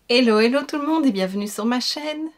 Hello, hello tout le monde et bienvenue sur ma chaîne.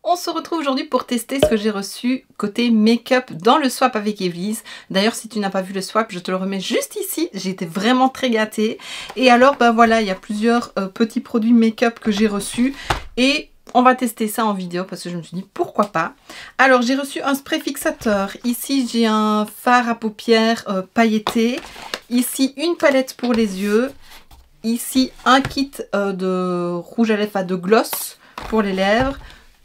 On se retrouve aujourd'hui pour tester ce que j'ai reçu côté make-up dans le swap avec Everlise. D'ailleurs, si tu n'as pas vu le swap, je te le remets juste ici. J'ai été vraiment très gâtée. Et alors, ben voilà, il y a plusieurs petits produits make-up que j'ai reçus. Et on va tester ça en vidéo parce que je me suis dit pourquoi pas. Alors, j'ai reçu un spray fixateur. Ici, j'ai un fard à paupières pailleté. Ici, une palette pour les yeux. Ici, un kit de rouge à lèvres, enfin de gloss pour les lèvres.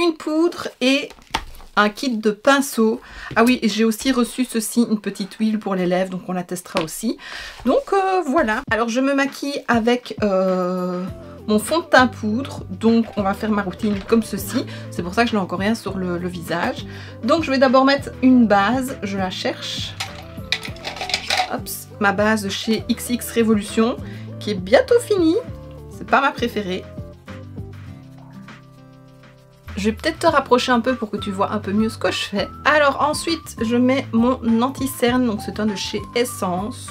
Une poudre et un kit de pinceau. Ah oui, j'ai aussi reçu ceci, une petite huile pour les lèvres, donc on la testera aussi. Donc voilà. Alors je me maquille avec mon fond de teint poudre, donc on va faire ma routine comme ceci. C'est pour ça que je n'ai encore rien sur le visage. Donc je vais d'abord mettre une base, je la cherche. Hop, ma base chez XX Révolution, qui est bientôt finie. C'est pas ma préférée. Je vais peut-être te rapprocher un peu pour que tu vois un peu mieux ce que je fais. Alors ensuite, je mets mon anti-cerne, donc c'est un de chez Essence.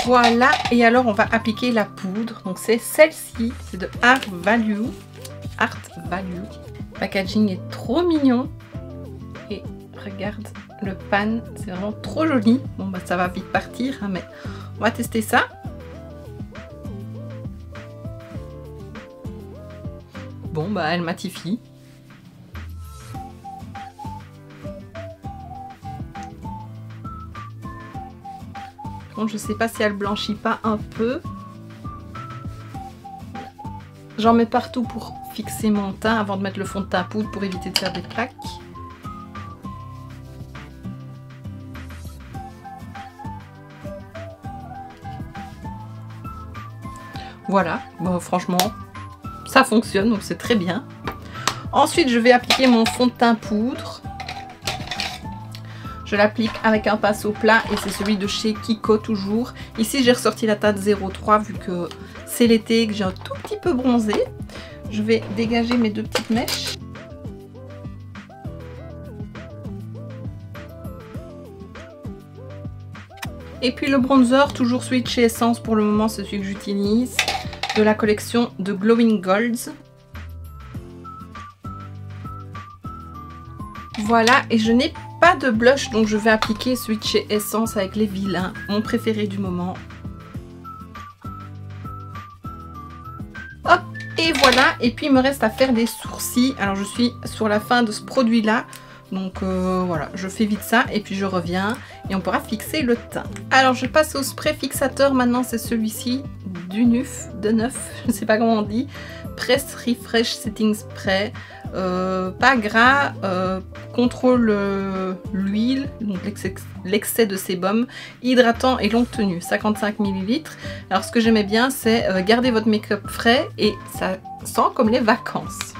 Voilà, et alors on va appliquer la poudre. Donc c'est celle-ci, c'est de Art Value. Art Value. Le packaging est trop mignon. Et regarde le pan, c'est vraiment trop joli. Bon bah ça va vite partir, hein, mais on va tester ça. Bon bah elle matifie. Bon, je sais pas si elle blanchit pas un peu. J'en mets partout pour fixer mon teint avant de mettre le fond de teint poudre pour éviter de faire des plaques. Voilà, bon, franchement, ça fonctionne, donc c'est très bien. Ensuite, je vais appliquer mon fond de teint poudre. Je l'applique avec un pinceau plat et c'est celui de chez Kiko toujours. Ici, j'ai ressorti la teinte 03 vu que c'est l'été et que j'ai un tout petit peu bronzé. Je vais dégager mes deux petites mèches. Et puis le bronzer, toujours celui de chez Essence pour le moment, c'est celui que j'utilise. De la collection de Glowing Golds. Voilà, et je n'ai pas de blush, donc je vais appliquer celui de chez Essence avec les vilains, mon préféré du moment. Hop, et voilà, et puis il me reste à faire des sourcils. Alors je suis sur la fin de ce produit-là, donc voilà, je fais vite ça, et puis je reviens, et on pourra fixer le teint. Alors je passe au spray fixateur, maintenant c'est celui-ci, du Neuf, je ne sais pas comment on dit, Press Refresh Setting Spray, pas gras, contrôle l'huile, donc l'excès de sébum, hydratant et longue tenue, 55 ml. Alors ce que j'aimais bien, c'est garder votre make-up frais et ça sent comme les vacances.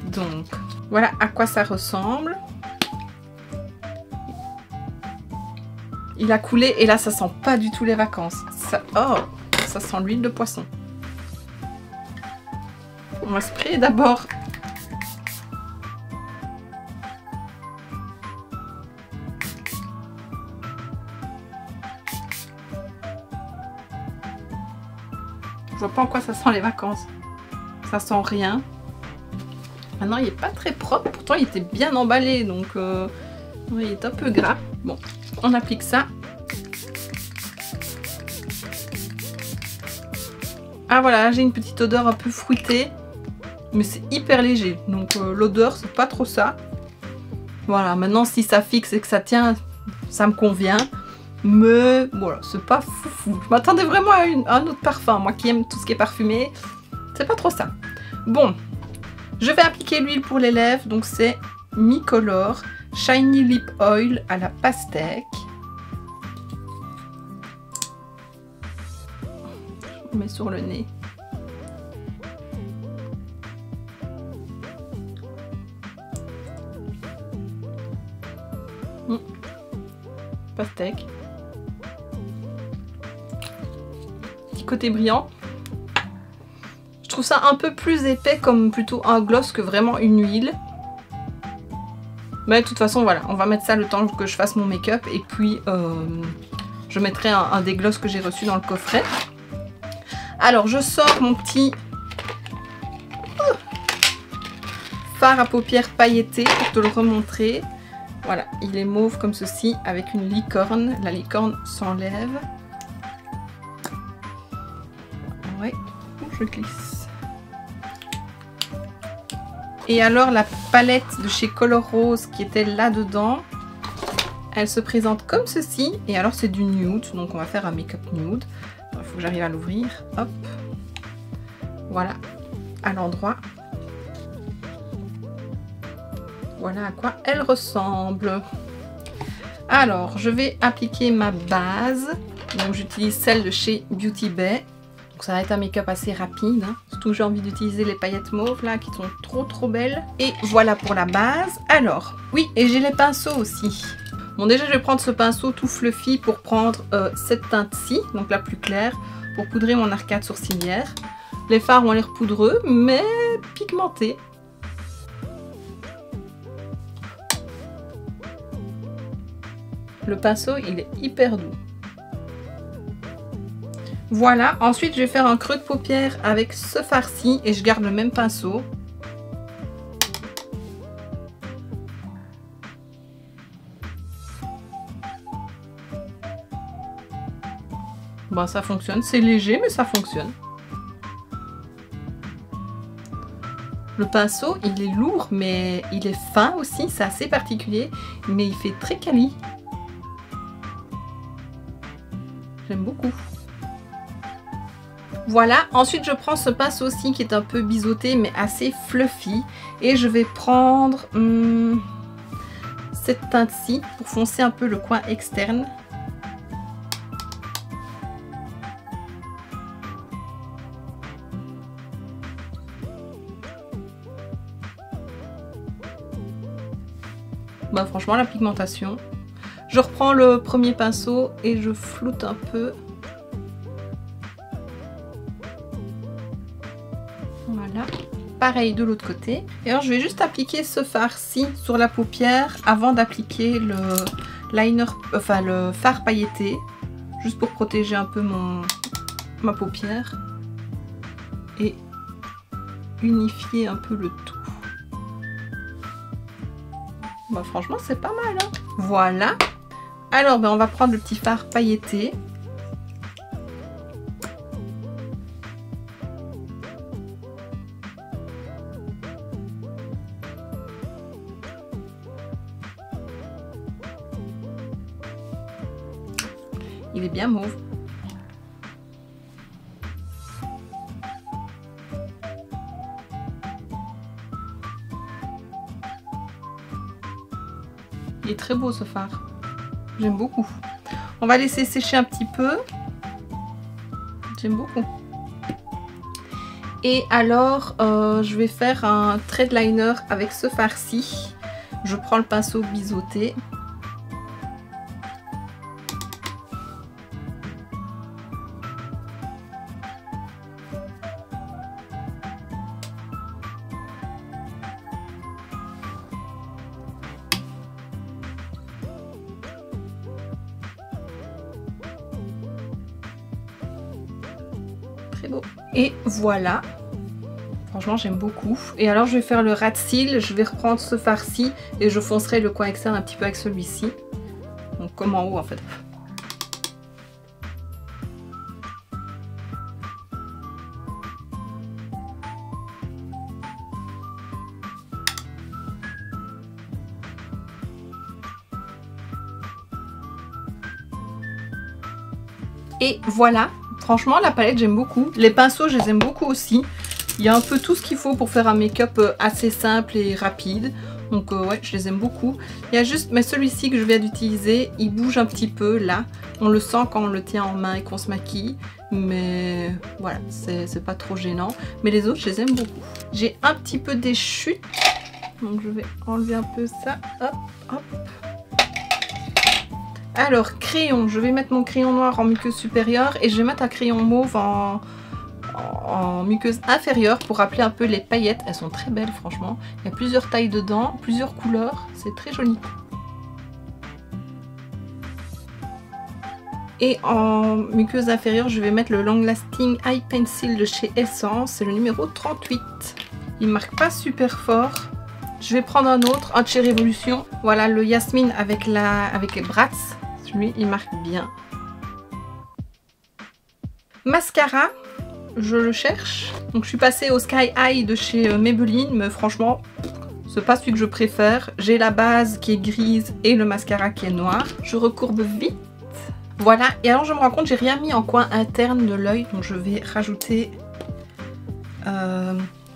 Donc voilà à quoi ça ressemble. Il a coulé et là ça sent pas du tout les vacances. Ça, oh, ça sent l'huile de poisson. On va sprayer d'abord. Je vois pas en quoi ça sent les vacances. Ça sent rien. Maintenant il est pas très propre, pourtant il était bien emballé, donc il est un peu gras. Bon, on applique ça. Ah voilà, j'ai une petite odeur un peu fruitée, mais c'est hyper léger, donc l'odeur c'est pas trop ça. Voilà, maintenant si ça fixe et que ça tient, ça me convient. Mais voilà, c'est pas foufou. Je m'attendais vraiment à un autre parfum. Moi qui aime tout ce qui est parfumé, c'est pas trop ça. Bon, je vais appliquer l'huile pour les lèvres. Donc c'est Micolor Shiny Lip Oil à la pastèque. Je mets sur le nez. Pastèque. Petit côté brillant. Je trouve ça un peu plus épais comme plutôt un gloss que vraiment une huile. Mais de toute façon voilà, on va mettre ça le temps que je fasse mon make-up et puis je mettrai un des gloss que j'ai reçu dans le coffret. Alors je sors mon petit fard à paupières pailleté pour te le remontrer. Voilà, il est mauve comme ceci avec une licorne. La licorne s'enlève. Ouais, je glisse. Et alors la palette de chez Color Rose qui était là-dedans, elle se présente comme ceci. Et alors c'est du nude, donc on va faire un make-up nude. Il faut que j'arrive à l'ouvrir. Hop. Voilà, à l'endroit. Voilà à quoi elle ressemble. Alors, je vais appliquer ma base. Donc, j'utilise celle de chez Beauty Bay. Donc, ça va être un make-up assez rapide. Hein. Surtout, j'ai envie d'utiliser les paillettes mauves là qui sont trop belles. Et voilà pour la base. Alors, oui, et j'ai les pinceaux aussi. Bon, déjà, je vais prendre ce pinceau tout fluffy pour prendre cette teinte-ci, donc la plus claire, pour poudrer mon arcade sourcilière. Les fards ont l'air poudreux, mais pigmentés. Le pinceau, il est hyper doux. Voilà, ensuite je vais faire un creux de paupière avec ce fard-ci et je garde le même pinceau. Bon, ça fonctionne, c'est léger mais ça fonctionne. Le pinceau, il est lourd mais il est fin aussi, c'est assez particulier, mais il fait très quali. J'aime beaucoup. Voilà, ensuite je prends ce pinceau aussi qui est un peu biseauté mais assez fluffy. Et je vais prendre cette teinte-ci pour foncer un peu le coin externe. Bah franchement la pigmentation. Je reprends le premier pinceau et je floute un peu. Voilà. Pareil de l'autre côté. Et alors je vais juste appliquer ce fard-ci sur la paupière avant d'appliquer le liner, enfin le fard pailleté. Juste pour protéger un peu ma paupière. Et unifier un peu le tout. Bah franchement c'est pas mal hein. Voilà. Alors ben, on va prendre le petit fard pailleté. Il est bien mauve. Il est très beau ce fard. J'aime beaucoup. On va laisser sécher un petit peu. J'aime beaucoup. Et alors, je vais faire un thread liner avec ce fard-ci. Je prends le pinceau biseauté. Beau. Et voilà, franchement j'aime beaucoup. Et alors je vais faire le rat de cils, je vais reprendre ce fard-ci et je foncerai le coin externe un petit peu avec celui-ci, donc comme en haut en fait. Et voilà. Franchement, la palette, j'aime beaucoup. Les pinceaux, je les aime beaucoup aussi. Il y a un peu tout ce qu'il faut pour faire un make-up assez simple et rapide. Donc, ouais, je les aime beaucoup. Il y a juste, mais celui-ci que je viens d'utiliser, il bouge un petit peu là. On le sent quand on le tient en main et qu'on se maquille. Mais voilà, c'est pas trop gênant. Mais les autres, je les aime beaucoup. J'ai un petit peu des chutes. Donc, je vais enlever un peu ça. Hop, hop. Alors, crayon, je vais mettre mon crayon noir en muqueuse supérieure et je vais mettre un crayon mauve en muqueuse inférieure pour rappeler un peu les paillettes. Elles sont très belles franchement. Il y a plusieurs tailles dedans, plusieurs couleurs. C'est très joli. Et en muqueuse inférieure, je vais mettre le Long Lasting Eye Pencil de chez Essence. C'est le numéro 38. Il marque pas super fort. Je vais prendre un autre, un de chez Révolution. Voilà, le Yasmine avec Bratz. Celui, il marque bien. Mascara, je le cherche. Donc je suis passée au Sky High de chez Maybelline, mais franchement, c'est pas celui que je préfère. J'ai la base qui est grise et le mascara qui est noir. Je recourbe vite. Voilà, et alors je me rends compte, j'ai rien mis en coin interne de l'œil, donc je vais rajouter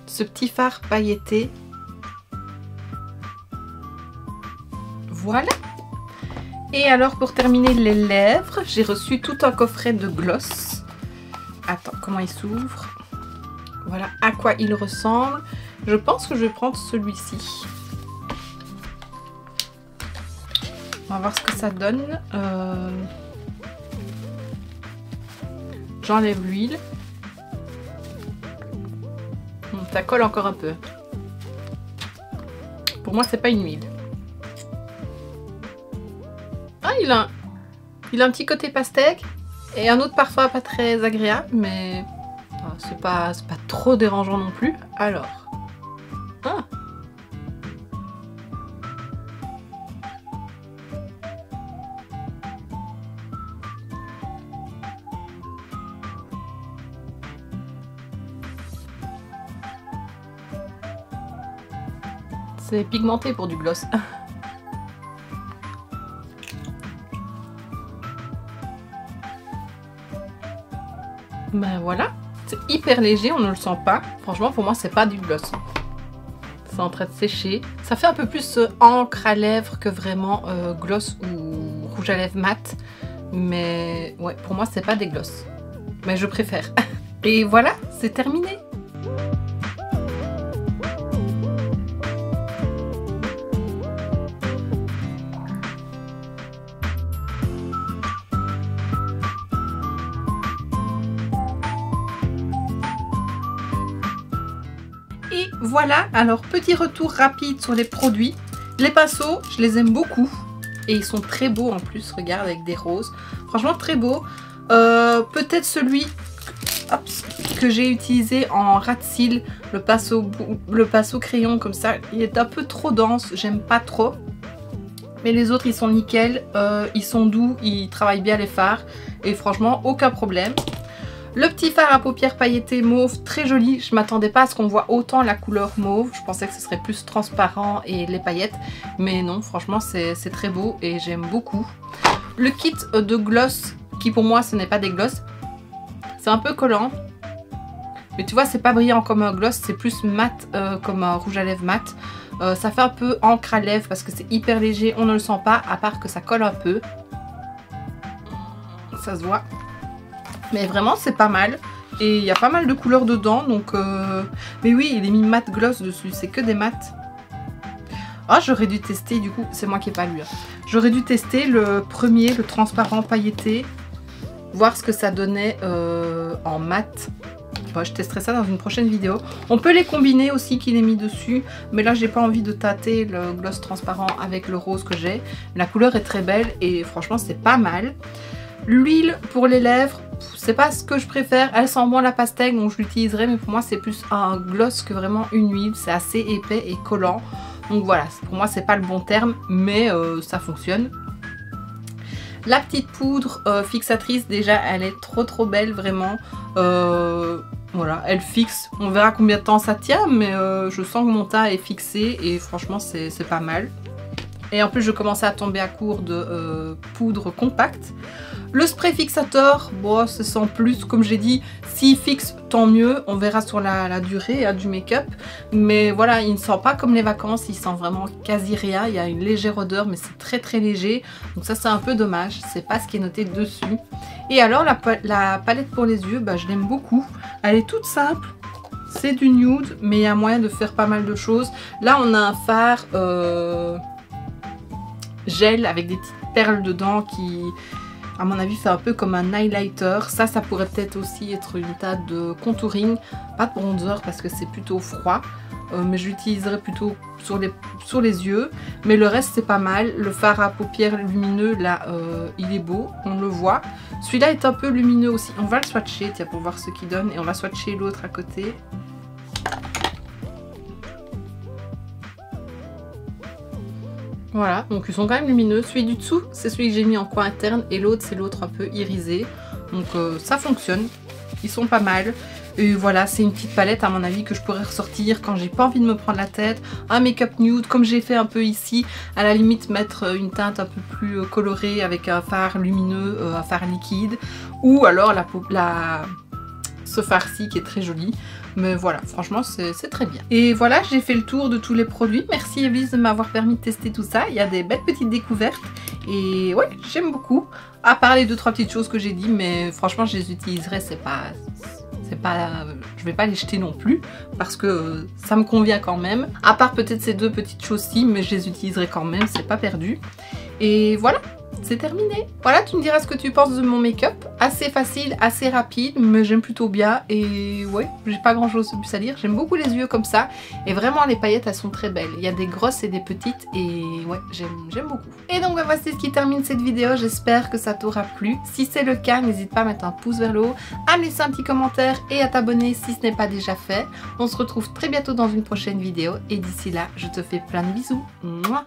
ce petit fard pailleté. Voilà. Et alors pour terminer les lèvres, j'ai reçu tout un coffret de gloss. Attends, comment il s'ouvre? Voilà à quoi il ressemble. Je pense que je vais prendre celui-ci. On va voir ce que ça donne. J'enlève l'huile. Ça colle encore un peu. Pour moi, c'est pas une huile. Ah, il a un petit côté pastèque et un autre parfois pas très agréable, mais c'est pas trop dérangeant non plus. Alors, ah. C'est pigmenté pour du gloss. Ben voilà, c'est hyper léger, on ne le sent pas. Franchement, pour moi, c'est pas du gloss. C'est en train de sécher. Ça fait un peu plus encre à lèvres que vraiment gloss ou rouge à lèvres mat. Mais ouais, pour moi, c'est pas des gloss. Mais je préfère. Et voilà, c'est terminé. Et voilà, alors petit retour rapide sur les produits. Les pinceaux, je les aime beaucoup. Et ils sont très beaux en plus, regarde, avec des roses. Franchement, très beau. Peut-être celui que j'ai utilisé en ras de cils, le pinceau crayon comme ça. Il est un peu trop dense, j'aime pas trop. Mais les autres, ils sont nickel. Ils sont doux, ils travaillent bien les fards. Et franchement, aucun problème. Le petit fard à paupières pailleté mauve, très joli. Je m'attendais pas à ce qu'on voit autant la couleur mauve. Je pensais que ce serait plus transparent et les paillettes. Mais non, franchement, c'est très beau et j'aime beaucoup. Le kit de gloss, qui pour moi, ce n'est pas des gloss. C'est un peu collant. Mais tu vois, c'est pas brillant comme un gloss. C'est plus mat comme un rouge à lèvres mat. Ça fait un peu encre à lèvres parce que c'est hyper léger. On ne le sent pas, à part que ça colle un peu. Ça se voit. Mais vraiment, c'est pas mal. Et il y a pas mal de couleurs dedans. Donc, mais oui, il est mis mat gloss dessus. C'est que des mats. Ah, j'aurais dû tester, du coup, c'est moi qui n'ai pas lu. J'aurais dû tester le premier, le transparent pailleté. Voir ce que ça donnait en mat. Bon, je testerai ça dans une prochaine vidéo. On peut les combiner aussi qu'il est mis dessus. Mais là, j'ai pas envie de tâter le gloss transparent avec le rose que j'ai. La couleur est très belle et franchement, c'est pas mal. L'huile pour les lèvres, c'est pas ce que je préfère. Elle sent moins la pastèque, donc je l'utiliserai. Mais pour moi, c'est plus un gloss que vraiment une huile. C'est assez épais et collant. Donc voilà, pour moi, c'est pas le bon terme, mais ça fonctionne. La petite poudre fixatrice, déjà, elle est trop belle, vraiment. Voilà, elle fixe. On verra combien de temps ça tient, mais je sens que mon teint est fixé et franchement, c'est pas mal. Et en plus, je commençais à tomber à court de poudre compacte. Le spray fixateur, bon, c'est sans plus. Comme j'ai dit, s'il fixe, tant mieux. On verra sur la durée du make-up. Mais voilà, il ne sent pas comme les vacances. Il sent vraiment quasi rien. Il y a une légère odeur, mais c'est très léger. Donc ça, c'est un peu dommage. C'est pas ce qui est noté dessus. Et alors, la palette pour les yeux, bah, je l'aime beaucoup. Elle est toute simple. C'est du nude, mais il y a moyen de faire pas mal de choses. Là, on a un fard gel avec des petites perles dedans qui... À mon avis, fait un peu comme un highlighter. Ça pourrait peut-être aussi être une teinte de contouring. Pas de bronzer parce que c'est plutôt froid. Mais je l'utiliserai plutôt sur les yeux. Mais le reste, c'est pas mal. Le fard à paupières lumineux, là, il est beau. On le voit. Celui-là est un peu lumineux aussi. On va le swatcher, tiens, pour voir ce qu'il donne. Et on va swatcher l'autre à côté. Voilà, donc ils sont quand même lumineux. Celui du dessous, c'est celui que j'ai mis en coin interne. Et l'autre, c'est l'autre un peu irisé. Donc ça fonctionne. Ils sont pas mal. Et voilà, c'est une petite palette à mon avis que je pourrais ressortir quand j'ai pas envie de me prendre la tête. Un make-up nude comme j'ai fait un peu ici. À la limite mettre une teinte un peu plus colorée avec un fard lumineux, un fard liquide. Ou alors ce fard-ci qui est très joli. Mais voilà, franchement c'est très bien. Et voilà, j'ai fait le tour de tous les produits. Merci Evelysse de m'avoir permis de tester tout ça. Il y a des belles petites découvertes. Et ouais, j'aime beaucoup. À part les 2-3 petites choses que j'ai dit, mais franchement je les utiliserai, je vais pas les jeter non plus parce que ça me convient quand même. À part peut-être ces 2 petites choses-ci, mais je les utiliserai quand même, c'est pas perdu. Et voilà, c'est terminé. Voilà, tu me diras ce que tu penses de mon make-up. Assez facile, assez rapide, mais j'aime plutôt bien. Et ouais, j'ai pas grand chose de plus à dire. J'aime beaucoup les yeux comme ça. Et vraiment, les paillettes, elles sont très belles. Il y a des grosses et des petites. Et ouais, j'aime beaucoup. Et donc, voici ce qui termine cette vidéo. J'espère que ça t'aura plu. Si c'est le cas, n'hésite pas à mettre un pouce vers le haut, à me laisser un petit commentaire et à t'abonner si ce n'est pas déjà fait. On se retrouve très bientôt dans une prochaine vidéo. Et d'ici là, je te fais plein de bisous. Mouah.